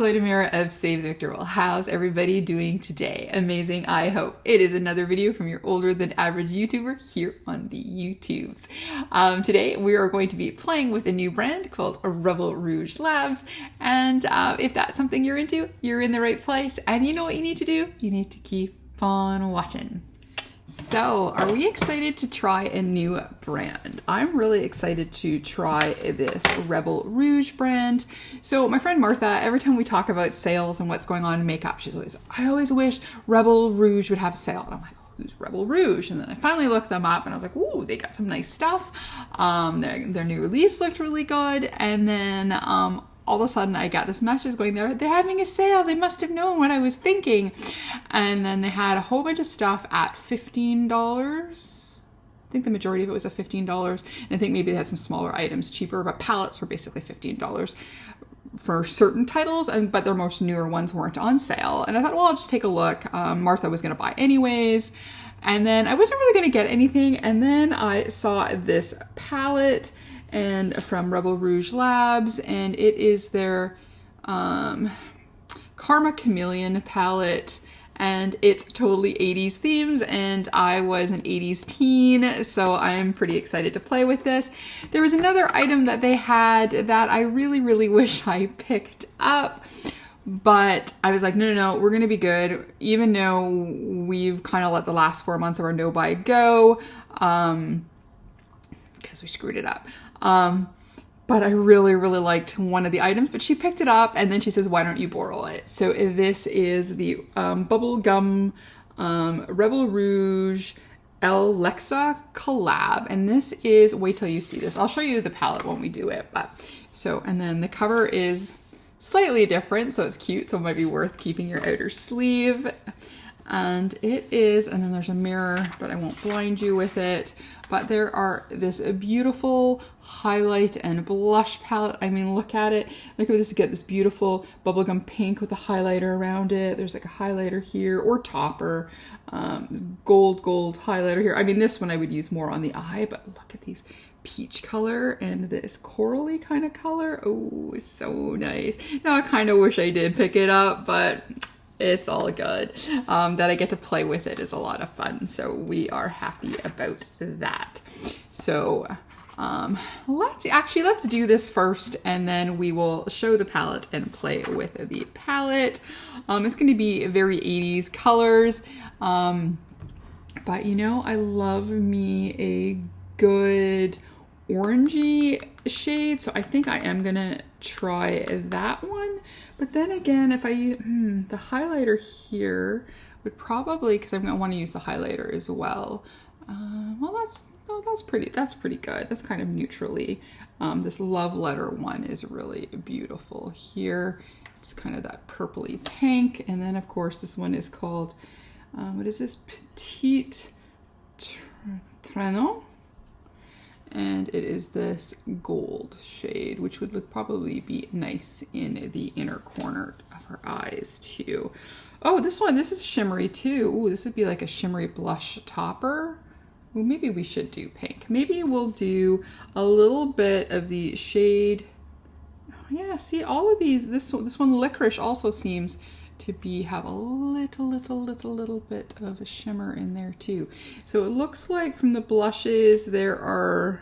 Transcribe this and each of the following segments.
Clodomira of Save the Victor. Well, how's everybody doing today? Amazing, I hope. It is another video from your older than average YouTuber here on the YouTubes. Today we are going to be playing with a new brand called Rouge Labs, and if that's something you're into, you're in the right place. And you know what you need to do? You need to keep on watching. So, are we excited to try a new brand? I'm really excited to try this Rouge brand. So, my friend Martha, every time we talk about sales and what's going on in makeup, she's always, I always wish Rouge would have a sale. And I'm like, who's Rouge? And then I finally looked them up and I was like, ooh, they got some nice stuff. Their new release looked really good. And then, all of a sudden I got this message going there, they're having a sale. They must have known what I was thinking. And then they had a whole bunch of stuff at $15. I think the majority of it was at $15. And I think maybe they had some smaller items cheaper, but palettes were basically $15 for certain titles, but their most newer ones weren't on sale. And I thought, well, I'll just take a look. Martha was going to buy anyways. And then I wasn't really going to get anything. And then I saw this palette and from Rouge Labs, and it is their Karma Chameleon palette, and it's totally 80s themed, and I was an 80s teen, so I'm pretty excited to play with this. There was another item that they had that I really wish I picked up, but I was like, no, we're gonna be good, even though we've kind of let the last 4 months of our no-buy go, because we screwed it up. But I really liked one of the items, but she picked it up and then she says, why don't you borrow it? So this is the Bubblegum Rouge Alexa collab. And this is, wait till you see this. I'll show you the palette when we do it. And then the cover is slightly different, so it's cute. So it might be worth keeping your outer sleeve. And it is, and then there's a mirror, but I won't blind you with it. But there are this beautiful highlight and blush palette. I mean, look at it. Look at this, you get this beautiful bubblegum pink with a highlighter around it. There's like a highlighter here or topper, gold highlighter here. I mean, this one I would use more on the eye, but look at these peach color and this corally kind of color. Oh, it's so nice. Now I kind of wish I did pick it up, but it's all good. That I get to play with it is a lot of fun. So we are happy about that. So let's do this first, and then we will show the palette and play with the palette. It's going to be very 80s colors. But you know, I love me a good orangey shade. So I think I am going to try that one. But then again, if I use the highlighter here would probably, because I'm going to want to use the highlighter as well. Well, that's pretty good. That's kind of neutrally. This love letter one is really beautiful here. It's kind of that purpley pink. And then of course this one is called, what is this? Petite Traîneau. And it is this gold shade, which would probably be nice in the inner corner of her eyes too. Oh, this is shimmery too. Ooh, this would be like a shimmery blush topper. Ooh, maybe we should do pink. Maybe we'll do a little bit of the shade. Yeah, see all of these, this one licorice also seems to have a little bit of a shimmer in there too. So it looks like from the blushes there are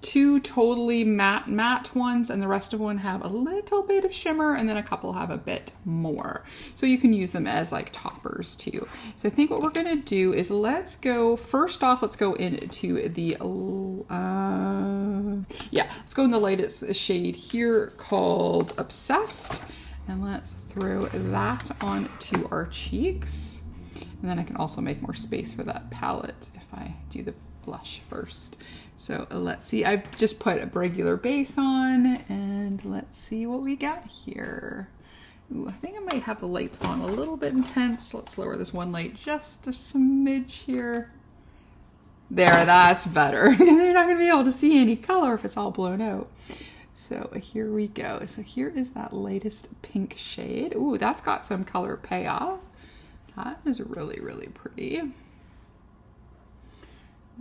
2 totally matte ones, and the rest of one have a little bit of shimmer, and then a couple have a bit more. So you can use them as like toppers too. So I think what we're gonna do is let's go into the let's go in the lightest shade here called Obsessed. And let's throw that onto our cheeks. And then I can also make more space for that palette if I do the blush first. So let's see, I've just put a regular base on, and let's see what we got here. Ooh, I think I might have the lights on a little bit intense. Let's lower this one light just a smidge here. There, that's better. You're not gonna be able to see any color if it's all blown out. So here we go. So here is that latest pink shade. Ooh, that's got some color payoff. That is really pretty.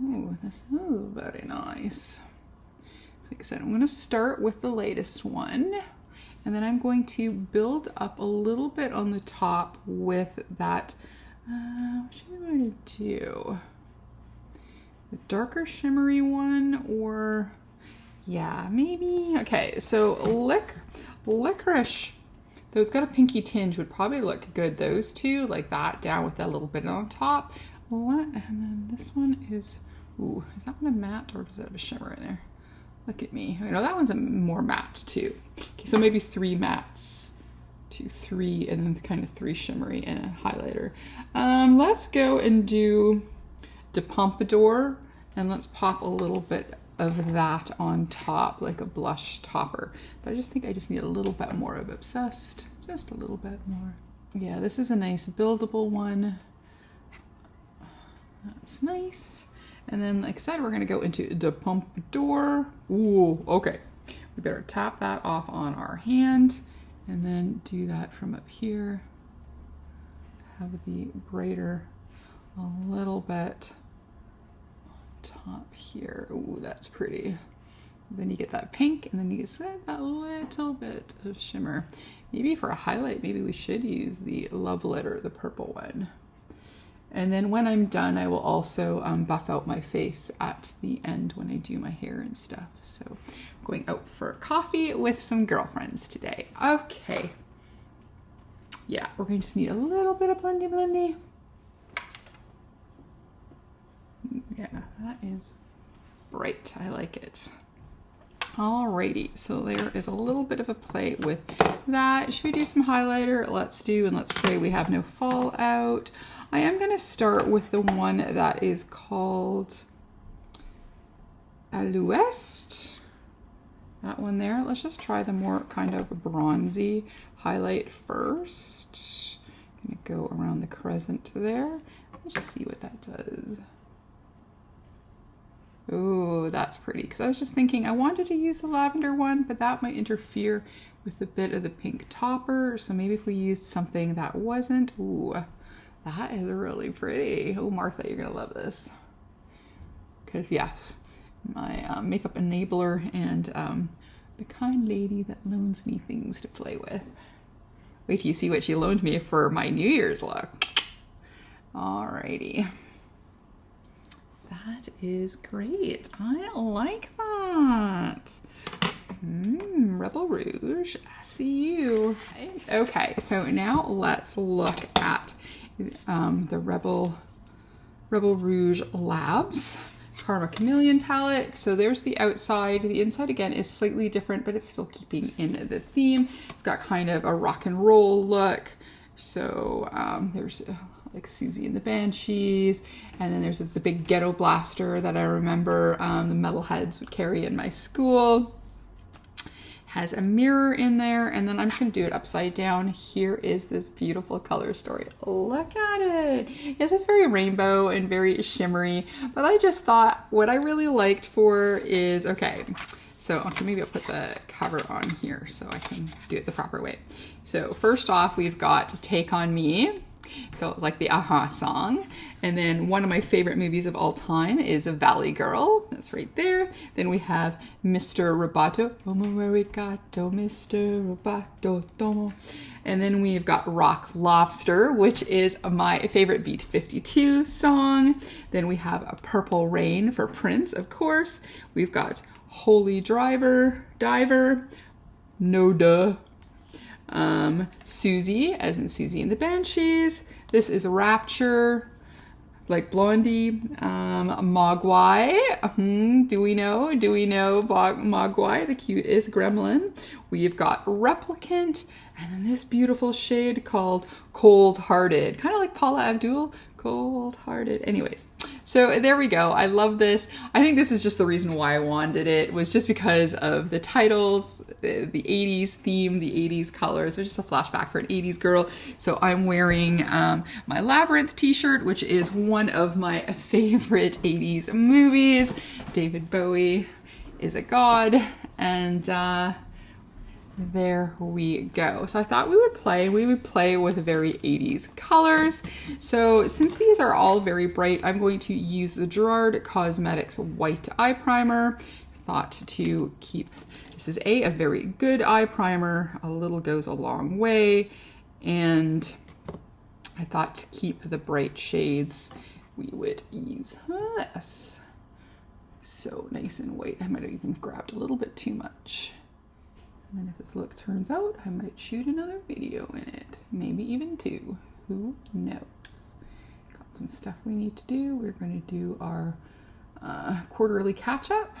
Ooh, this is very nice. Like I said, I'm going to start with the latest one. And then I'm going to build up a little bit on the top with that, what should I want to do? The darker shimmery one, or yeah, maybe. Okay, so licorice, though it's got a pinky tinge, would probably look good. Those two, like that, down with that little bit on top. And then this one is, ooh, is that one a matte or does that have a shimmer in there? Look at me. You know, that one's a more matte too. Okay, so maybe 3 mattes. 2, 3, and then kind of 3 shimmery and a highlighter. Let's go and do De Pompadour, and let's pop a little bit of that on top, like a blush topper. But I just think I just need a little bit more of Obsessed. Just a little bit more. Yeah, this is a nice buildable one. That's nice. And then, like I said, we're going to go into De Pompadour. Ooh, okay. We better tap that off on our hand and then do that from up here. Have the brighter a little bit on top here. Ooh, that's pretty. Then you get that pink, and then you get that little bit of shimmer. Maybe for a highlight, maybe we should use the Love Letter, the purple one. And then when I'm done, I will also buff out my face at the end when I do my hair and stuff. So I'm going out for coffee with some girlfriends today. Okay. Yeah, we're going to just need a little bit of blendy. Yeah, that is bright. I like it. Alrighty, so there is a little bit of a play with that. Should we do some highlighter? Let's do, and let's pray we have no fallout. I am going to start with the one that is called À l'Ouest. That one there. Let's just try the more kind of bronzy highlight first. I'm going to go around the crescent there. Let's just see what that does. Ooh, that's pretty. Because I was just thinking I wanted to use the lavender one, but that might interfere with a bit of the pink topper. So maybe if we used something that wasn't. Ooh. That is really pretty. Oh, Martha, you're gonna love this. Because, yeah, my makeup enabler and the kind lady that loans me things to play with. Wait till you see what she loaned me for my New Year's look. Alrighty. That is great. I like that. Rebel Rouge, I see you. Okay, so now let's look at the Rebel Rouge Labs Karma Chameleon palette. So there's the outside. The inside again is slightly different, but it's still keeping in the theme. It's got kind of a rock and roll look. So there's like Susie and the Banshees, and then there's the big ghetto blaster that I remember the metalheads would carry in my school. Has a mirror in there, and then I'm just going to do it upside down. Here is this beautiful color story. Look at it. Yes, it's very rainbow and very shimmery, but I just thought what I really liked for is, okay, so okay, maybe I'll put the cover on here so I can do it the proper way. So first off, we've got Take On Me. So it's like the Aha song. And then one of my favorite movies of all time is Valley Girl. That's right there. Then we have Mr. Roboto. Arigato, Mr. Roboto, tomo. And then we've got Rock Lobster, which is my favorite Beat 52 song. Then we have a Purple Rain for Prince, of course. We've got Holy Diver, No Duh. Susie, as in Susie and the Banshees. This is Rapture, like Blondie. Mogwai. Do we know Mogwai, the cutest gremlin? We've got Replicant, and then this beautiful shade called Cold Hearted. Kind of like Paula Abdul, Cold Hearted. Anyways. So there we go. I love this. I think this is just the reason why I wanted it, was just because of the titles, the 80s theme, the 80s colors. There's just a flashback for an 80s girl. So I'm wearing my Labyrinth t-shirt, which is one of my favorite 80s movies. David Bowie is a god, and there we go. So I thought we would play with very 80s colors. So since these are all very bright, I'm going to use the Gerard Cosmetics White Eye Primer. thought to keep, this is a very good eye primer. A little goes a long way. And I thought to keep the bright shades, we would use this. So nice and white. I might have even grabbed a little bit too much. And then if this look turns out, I might shoot another video in it. Maybe even two. Who knows? Got some stuff we need to do. We're going to do our quarterly catch-up.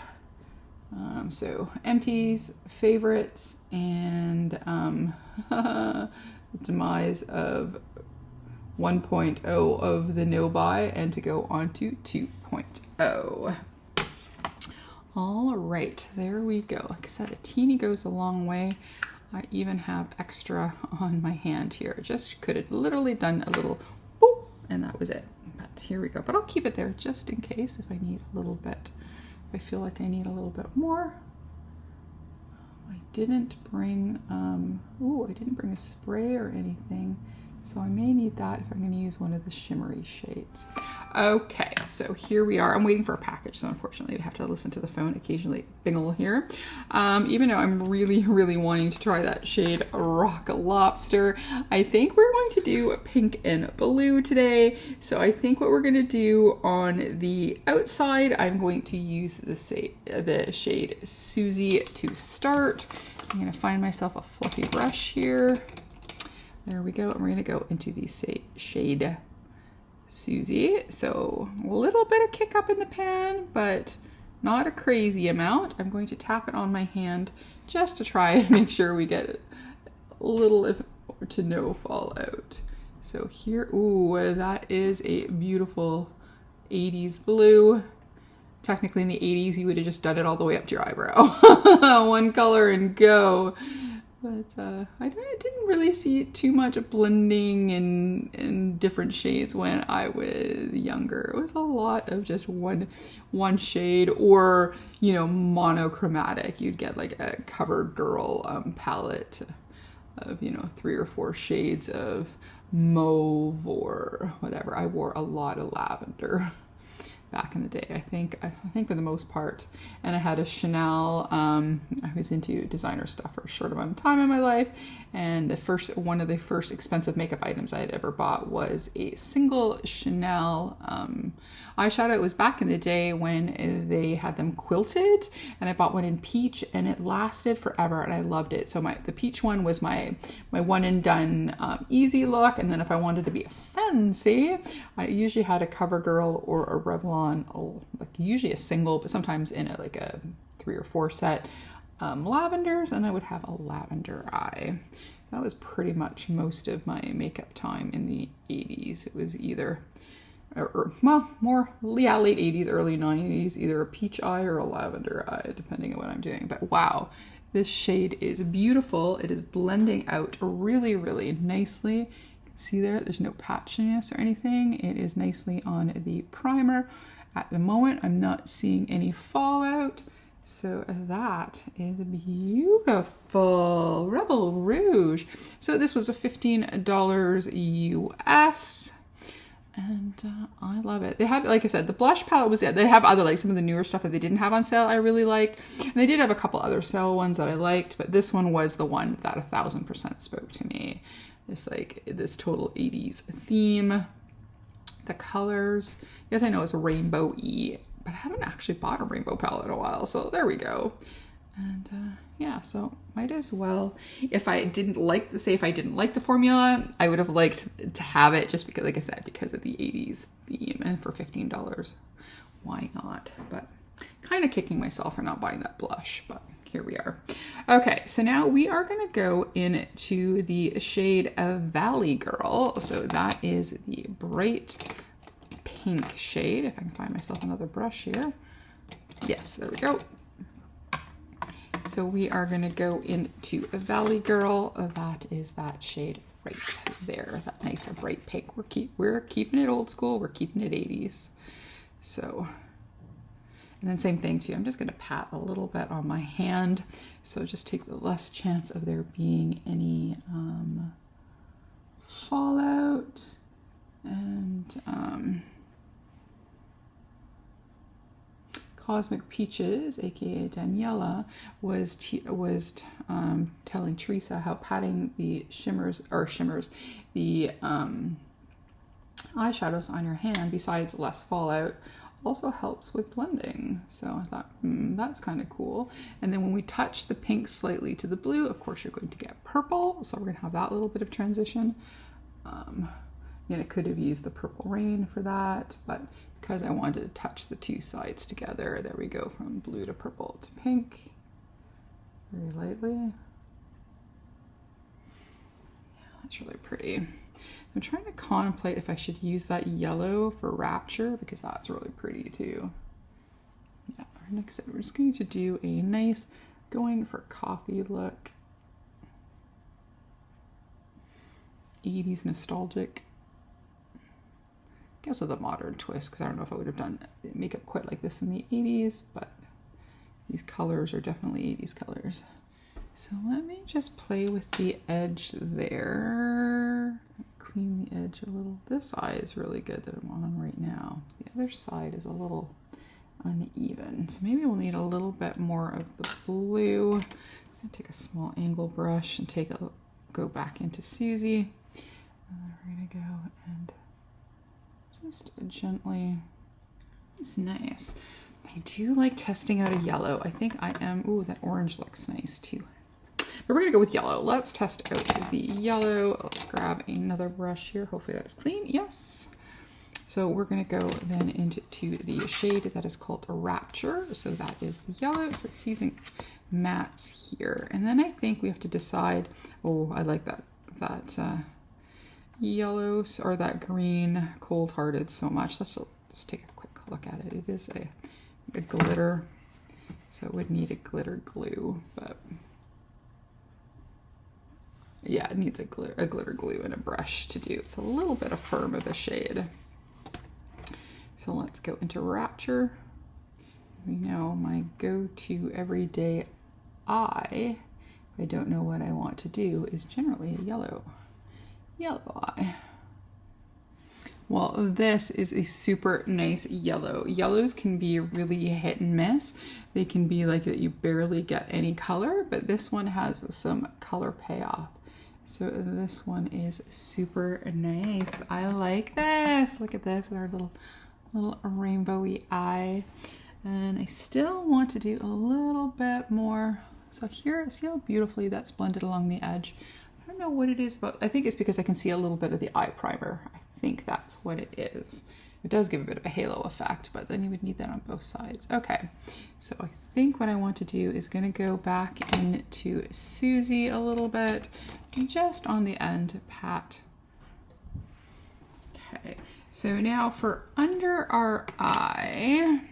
So empties, favorites, and demise of 1.0 of the no buy, and to go on to 2.0. All right, there we go. Like I said, a teeny goes a long way. I even have extra on my hand here. Just could have literally done a little boop, and that was it. But here we go. But I'll keep it there just in case if I need a little bit. If I feel like I need a little bit more. I didn't bring, I didn't bring a spray or anything. So I may need that if I'm going to use one of the shimmery shades. Okay, so here we are. I'm waiting for a package, so unfortunately I have to listen to the phone occasionally bingle here. Even though I'm really, really wanting to try that shade Rock Lobster, I think we're going to do pink and blue today. So I think what we're going to do on the outside, I'm going to use the shade Susie to start. So I'm going to find myself a fluffy brush here. There we go. And we're going to go into the shade Susie. So a little bit of kick up in the pan, but not a crazy amount. I'm going to tap it on my hand just to try and make sure we get a little if to no fallout. So here, ooh, that is a beautiful 80s blue. Technically in the 80s, you would have just done it all the way up to your eyebrow. One color and go. But I didn't really see too much blending in different shades when I was younger. It was a lot of just one shade, or, you know, monochromatic. You'd get like a CoverGirl palette of, you know, 3 or 4 shades of mauve or whatever. I wore a lot of lavender back in the day, I think for the most part. And I had a Chanel, I was into designer stuff for a short amount of time in my life, and one of the first expensive makeup items I had ever bought was a single Chanel eyeshadow. It was back in the day when they had them quilted, and I bought one in peach, and it lasted forever, and I loved it. So the peach one was my one and done easy look, and then if I wanted to be fancy, I usually had a CoverGirl or a Revlon, like usually a single, but sometimes in like a 3 or 4 set lavenders, and I would have a lavender eye. That was pretty much most of my makeup time in the 80s. It was either, late 80s, early 90s, either a peach eye or a lavender eye, depending on what I'm doing. But wow, this shade is beautiful. It is blending out really, really nicely. You can see there's no patchiness or anything. It is nicely on the primer. At the moment, I'm not seeing any fallout. So that is beautiful. Rebel Rouge. So this was a $15 US. And I love it. They had, like I said, the blush palette was it. They have other, like some of the newer stuff that they didn't have on sale I really liked. And they did have a couple other sale ones that I liked, but this one was the one that 1000% spoke to me. This total 80s theme. The colors, yes, I know it's rainbow-y, but I haven't actually bought a rainbow palette in a while, so there we go. And yeah, so might as well. If I didn't like the formula, I would have liked to have it just because, like I said, because of the 80s theme, and for $15, why not? But kind of kicking myself for not buying that blush, but here we are. Okay, so now we are going to go into the shade of Valley Girl. So that is the bright pink shade. If I can find myself another brush here. Yes, there we go. So we are going to go into Valley Girl. That is that shade right there. That nice bright pink. We're keeping it old school. We're keeping it 80s. So... and then same thing too, I'm just gonna pat a little bit on my hand. So just take the less chance of there being any fallout. And Cosmic Peaches, aka Daniela, was telling Teresa how patting the the eyeshadows on your hand, besides less fallout, also helps with blending. So I thought, that's kind of cool. And then when we touch the pink slightly to the blue, of course you're going to get purple. So we're going to have that little bit of transition. And I could have used the Purple Rain for that, but because I wanted to touch the two sides together, there we go, from blue to purple to pink, very lightly. Yeah, that's really pretty. I'm trying to contemplate if I should use that yellow for Rapture, because that's really pretty too. Yeah, next we're just going to do a nice, going for coffee look. 80s nostalgic. I guess with a modern twist, because I don't know if I would have done makeup quite like this in the 80s, but these colors are definitely 80s colors. So let me just play with the edge there. Clean the edge a little. This eye is really good that I'm on right now. The other side is a little uneven. So maybe we'll need a little bit more of the blue. I'm gonna take a small angle brush and go back into Susie. And then we're gonna go and just gently, it's nice. I do like testing out a yellow. I think I am, ooh, that orange looks nice too. But we're gonna go with yellow. Let's test out the yellow. Let's grab another brush here. Hopefully that's clean, yes. So we're gonna go then into the shade that is called Rapture. So that is the yellow, so we're using mattes here. And then I think we have to decide, oh, I like that yellow or that green Cold Hearted so much. Let's just take a quick look at it. It is a glitter, so it would need a glitter glue, but yeah, it needs a glitter glue and a brush to do. It's a little bit firm of a shade. So let's go into Rapture. We know my go-to everyday eye, if I don't know what I want to do, is generally a yellow eye. Well, this is a super nice yellow. Yellows can be really hit and miss. They can be like that you barely get any color, but this one has some color payoff. So this one is super nice. I like this. Look at this, our little rainbowy eye. And I still want to do a little bit more. So here, see how beautifully that's blended along the edge. I don't know what it is, but I think it's because I can see a little bit of the eye primer. I think that's what it is. It does give a bit of a halo effect, but then you would need that on both sides. Okay, so I think what I want to do is going to go back into Susie a little bit, just on the end, pat. Okay, so now for under our eye,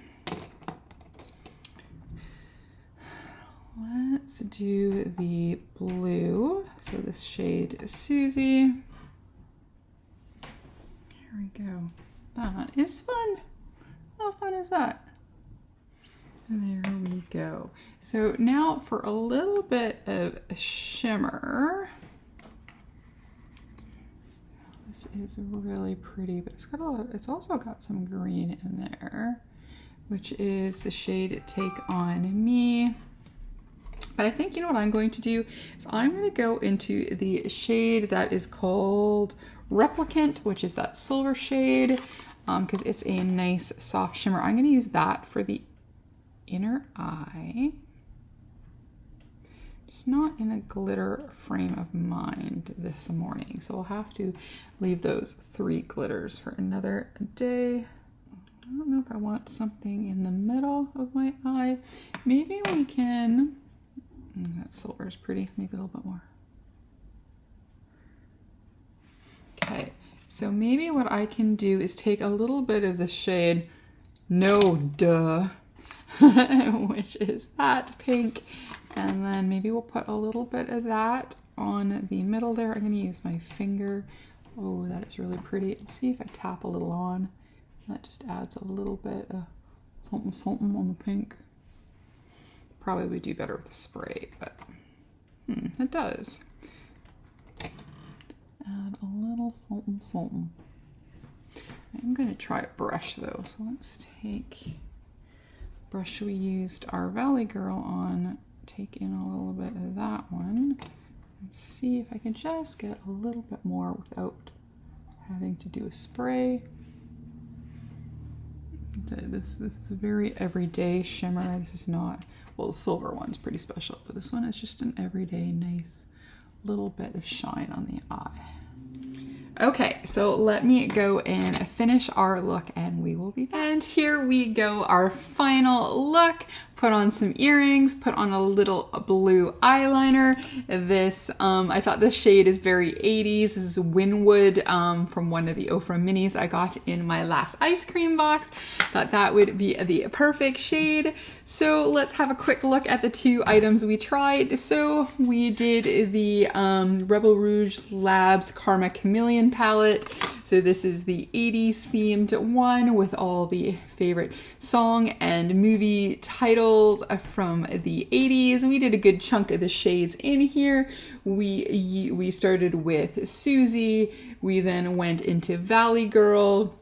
let's do the blue. So this shade is Susie. Here we go. That is fun. How fun is that? And there we go. So now for a little bit of shimmer. This is really pretty, but it's also got some green in there, which is the shade Take On Me. But I think, you know what I'm going to do is I'm going to go into the shade that is called Replicant, which is that silver shade, because it's a nice soft shimmer. I'm going to use that for the inner eye. Just not in a glitter frame of mind this morning. So we'll have to leave those 3 glitters for another day. I don't know if I want something in the middle of my eye. Maybe we can... that silver is pretty, maybe a little bit more. Okay, so maybe what I can do is take a little bit of the shade No Duh, which is that pink, and then maybe we'll put a little bit of that on the middle there. I'm going to use my finger. Oh, that is really pretty. Let's see if I tap a little on. That just adds a little bit of something on the pink. Probably would do better with the spray, but it does. Add a little something. I'm going to try a brush though, so let's take brush we used our Valley Girl on, take in a little bit of that one and see if I can just get a little bit more without having to do a spray. This is a very everyday shimmer. This is not, well, the silver one's pretty special, but this one is just an everyday nice little bit of shine on the eye. Okay, so let me go and finish our look and we will be back. And here we go, our final look. Put on some earrings, put on a little blue eyeliner. This, I thought this shade is very 80s. This is Winwood from one of the Ofra minis I got in my last ice cream box. Thought that would be the perfect shade. So let's have a quick look at the two items we tried. So we did the Rebel Rouge Labs Karma Chameleon palette. So this is the 80s themed one with all the favorite song and movie titles from the 80s. We did a good chunk of the shades in here. We started with Susie, we then went into Valley Girl,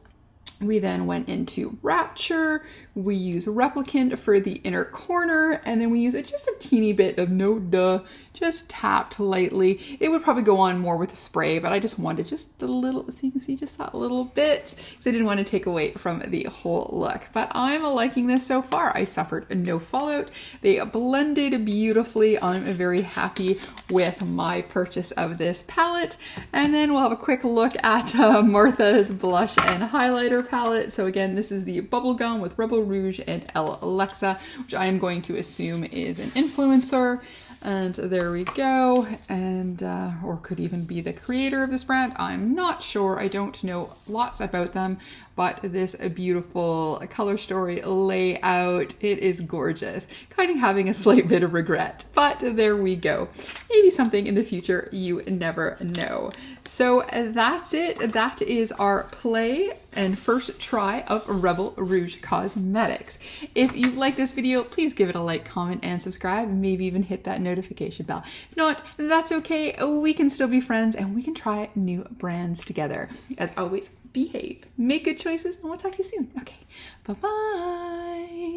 we then went into Rapture, we use Replicant for the inner corner, and then we use just a teeny bit of No Duh, just tapped lightly. It would probably go on more with the spray, but I just wanted just a little, so you can see just that little bit, because I didn't want to take away from the whole look. But I'm liking this so far. I suffered no fallout. They blended beautifully. I'm very happy with my purchase of this palette. And then we'll have a quick look at Martha's blush and highlighter palette. So again, this is the Bubblegum with Rebel Rouge and Alexa, which I am going to assume is an influencer. And there we go. And, or could even be the creator of this brand. I'm not sure. I don't know lots about them, but this beautiful color story layout, it is gorgeous. Kind of having a slight bit of regret, but there we go. Maybe something in the future, you never know. So that's it. That is our play and first try of Rebel Rouge Cosmetics. If you like this video, please give it a like, comment, and subscribe. Maybe even hit that notification bell. If not, that's okay. We can still be friends and we can try new brands together. As always, behave, make good choices, and we'll talk to you soon. Okay, bye-bye.